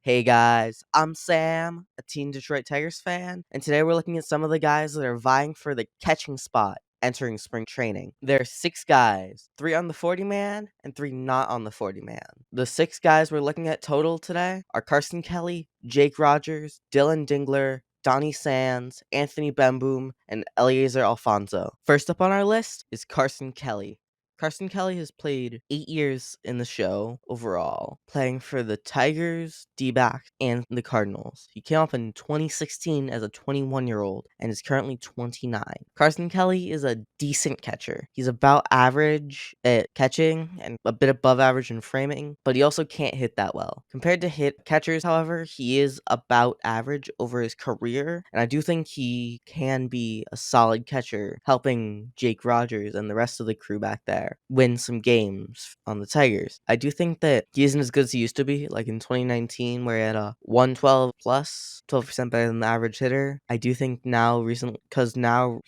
Hey guys, I'm Sam, a teen Detroit Tigers fan, and today we're looking at some of the guys that are vying for the catching spot entering spring training. There are 6 guys, 3 on the 40 man and 3 not on the 40 man. The 6 guys we're looking at total today are Carson Kelly, Jake Rogers, Dillon Dingler, Donny Sands, Anthony Bemboom, and Eliezer Alfonzo. First up on our list is Carson Kelly. Carson Kelly has played 8 years in the show overall, playing for the Tigers, D-backs, and the Cardinals. He came up in 2016 as a 21-year-old and is currently 29. Carson Kelly is a decent catcher. He's about average at catching and a bit above average in framing, but he also can't hit that well. Compared to hit catchers, however, he is about average over his career, and I do think he can be a solid catcher, helping Jake Rogers and the rest of the crew back there win some games on the Tigers. I do think that he isn't as good as he used to be, like in 2019, where he had a 112 plus, 12% better than the average hitter. I do think now, recently, because now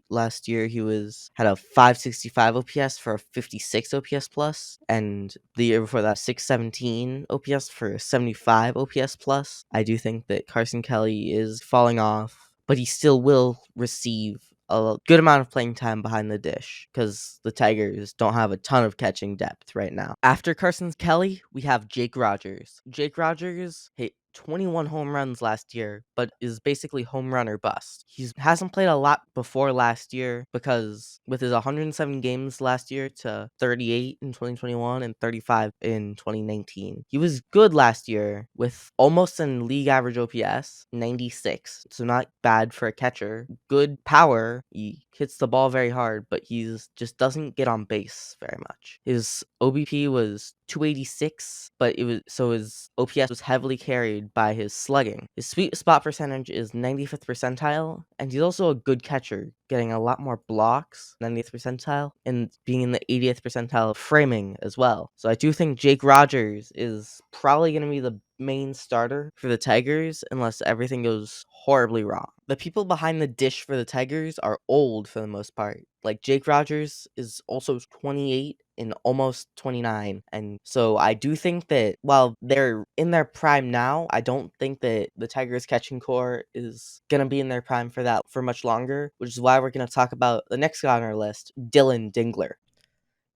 last year he had a 565 OPS for a 56 OPS plus, and the year before that, 617 OPS for a 75 OPS plus. I do think that Carson Kelly is falling off, but he still will receive a good amount of playing time behind the dish because the Tigers don't have a ton of catching depth right now. After Carson Kelly, we have Jake Rogers. Jake Rogers hit 21 home runs last year, but is basically home run or bust. He hasn't played a lot before last year because with his 107 games last year to 38 in 2021 and 35 in 2019, he was good last year with almost an league average OPS, 96. So not bad for a catcher. Good power. He hits the ball very hard, but he's just doesn't get on base very much. His OBP was 286, but his OPS was heavily carried by his slugging. His sweet spot percentage is 95th percentile, and he's also a good catcher, getting a lot more blocks, 90th percentile, and being in the 80th percentile of framing as well. So I do think Jake Rogers is probably going to be the main starter for the Tigers unless everything goes horribly wrong. The people behind the dish for the Tigers are old for the most part. Like Jake Rogers is also 28 and almost 29. And so I do think that while they're in their prime now, I don't think that the Tigers catching core is going to be in their prime for much longer, which is why we're going to talk about the next guy on our list, Dillon Dingler.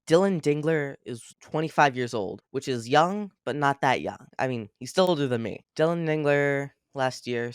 Dillon Dingler is 25 years old, which is young, but not that young. I mean, he's still older than me. Dillon Dingler last year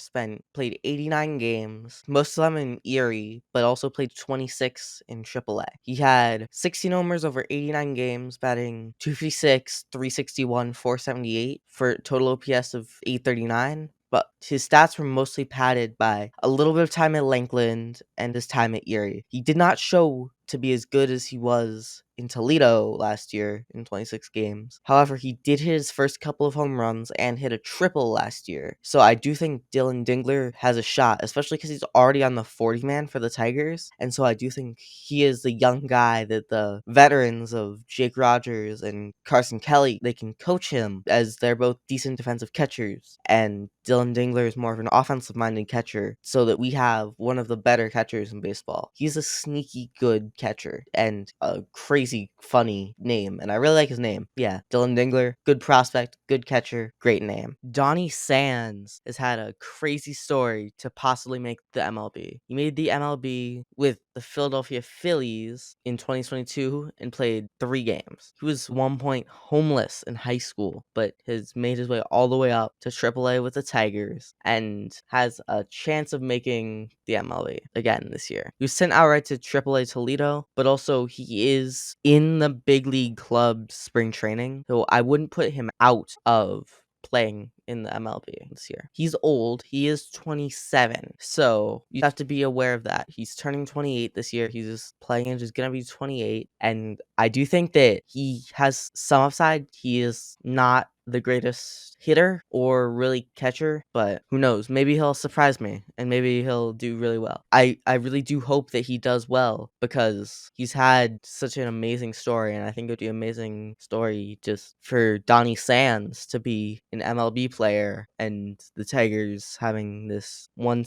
played 89 games, most of them in Erie, but also played 26 in AAA. He had 16 homers over 89 games, batting 256, 361, 478 for a total OPS of 839. But his stats were mostly padded by a little bit of time at Lakeland and his time at Erie. He did not show to be as good as he was in Toledo last year in 26 games. However, he did hit his first couple of home runs and hit a triple last year. So I do think Dillon Dingler has a shot, especially because he's already on the 40 man for the Tigers. And so I do think he is the young guy that the veterans of Jake Rogers and Carson Kelly, they can coach him as they're both decent defensive catchers. And Dillon Dingler is more of an offensive-minded catcher so that we have one of the better catchers in baseball. He's a sneaky good catcher and a crazy funny name, and I really like his name. Yeah, Dillon Dingler, good prospect, good catcher, great name. Donny Sands has had a crazy story to possibly make the MLB. He made the MLB with the Philadelphia Phillies in 2022 and played 3 games. He was 1 point homeless in high school, but has made his way all the way up to AAA with the Tigers and has a chance of making the MLB again this year. He was sent outright to AAA Toledo, but also he is in the big league club spring training, so I wouldn't put him out of playing in the MLB this year. He's old. He is 27. So you have to be aware of that. He's turning 28 this year. He's just playing and just going to be 28. And I do think that he has some upside. He is not the greatest hitter or really catcher, but who knows? Maybe he'll surprise me and maybe he'll do really well. I really do hope that he does well because he's had such an amazing story, and I think it would be an amazing story just for Donny Sands to be an MLB player and the Tigers having this one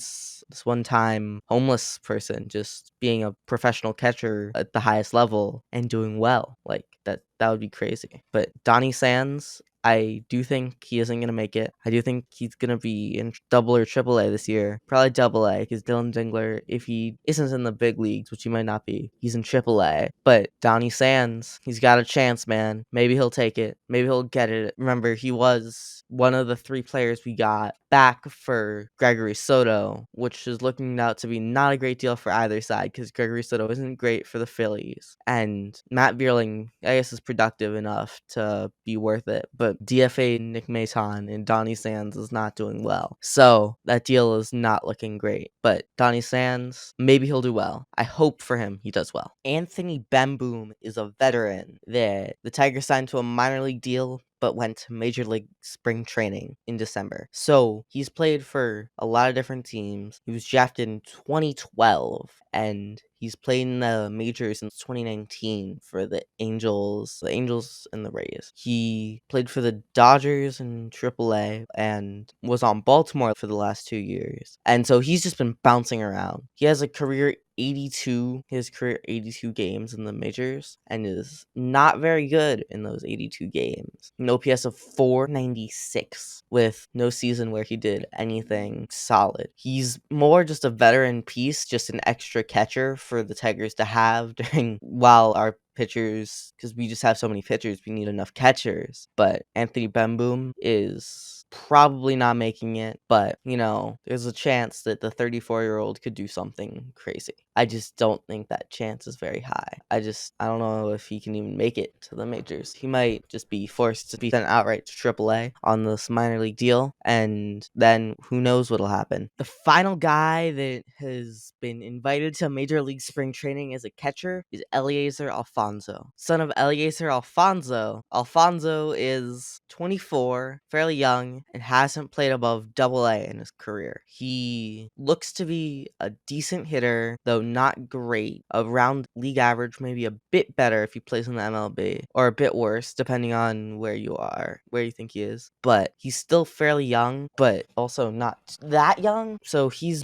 time homeless person just being a professional catcher at the highest level and doing well. Like that would be crazy. But Donny Sands, I do think he isn't gonna make it. I do think he's gonna be in double or triple A this year. Probably double A because Dillon Dingler, if he isn't in the big leagues, which he might not be, he's in triple A. But Donny Sands, he's got a chance, man. Maybe he'll take it. Maybe he'll get it. Remember, he was one of the 3 players we got back for Gregory Soto, which is looking out to be not a great deal for either side because Gregory Soto isn't great for the Phillies. And Matt Vierling, I guess, is productive enough to be worth it. But DFA Nick Maton and Donny Sands is not doing well. So that deal is not looking great. But Donny Sands, maybe he'll do well. I hope for him he does well. Anthony Bemboom is a veteran that the Tigers signed to a minor league deal but went to Major League Spring Training in December. So he's played for a lot of different teams. He was drafted in 2012, and he's played in the majors since 2019 for the Angels and the Rays. He played for the Dodgers in AAA and was on Baltimore for the last 2 years. And so he's just been bouncing around. He has a career 82 games in the majors and is not very good in those 82 games. An OPS of 496 with no season where he did anything solid. He's more just a veteran piece, just an extra catcher for the Tigers to have while our pitchers, because we just have so many pitchers, we need enough catchers. But Anthony Bemboom is probably not making it, but there's a chance that the 34-year-old could do something crazy. I just don't think that chance is very high. I don't know if he can even make it to the majors. He might just be forced to be sent outright to AAA on this minor league deal, and then who knows what'll happen. The final guy that has been invited to Major League Spring Training as a catcher is Eliezer Alfonzo. Son of Eliezer Alfonzo. Alfonzo is 24, fairly young, and hasn't played above AA in his career. He looks to be a decent hitter, though not great. Around league average, maybe a bit better if he plays in the MLB, or a bit worse, depending on where you think he is. But he's still fairly young, but also not that young. So he's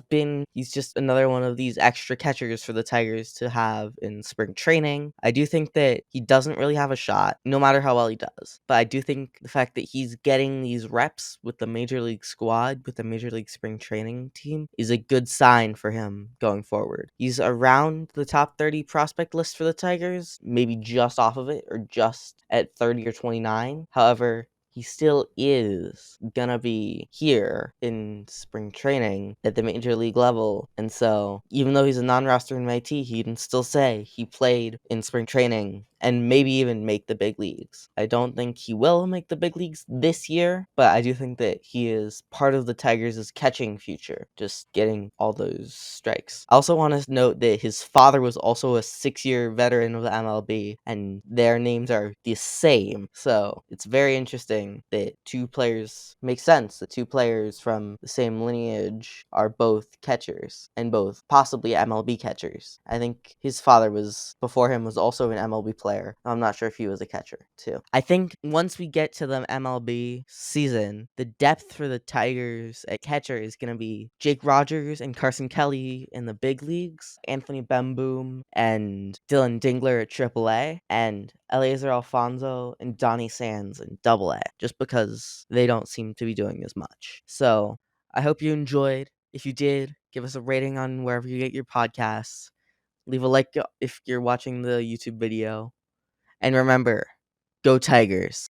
just another one of these extra catchers for the Tigers to have in spring training. I do think that he doesn't really have a shot, no matter how well he does. But I do think the fact that he's getting these reps with the Major League squad, with the Major League Spring Training team, is a good sign for him going forward. He's around the top 30 prospect list for the Tigers, maybe just off of it, or just at 30 or 29. However, he still is gonna be here in spring training at the major league level. And so, even though he's a non-roster invitee, he can still say he played in spring training and maybe even make the big leagues. I don't think he will make the big leagues this year, but I do think that he is part of the Tigers' catching future, just getting all those strikes. I also want to note that his father was also a 6-year veteran of the MLB, and their names are the same. So it's very interesting that makes sense that 2 players from the same lineage are both catchers and both possibly MLB catchers. I think his father before him was also an MLB player. I'm not sure if he was a catcher too. I think once we get to the MLB season, the depth for the Tigers at catcher is going to be Jake Rogers and Carson Kelly in the big leagues, Anthony Bemboom and Dillon Dingler at AAA, and Eliezer Alfonzo and Donny Sands in AA, just because they don't seem to be doing as much. So I hope you enjoyed. If you did, give us a rating on wherever you get your podcasts. Leave a like if you're watching the YouTube video. And remember, go Tigers.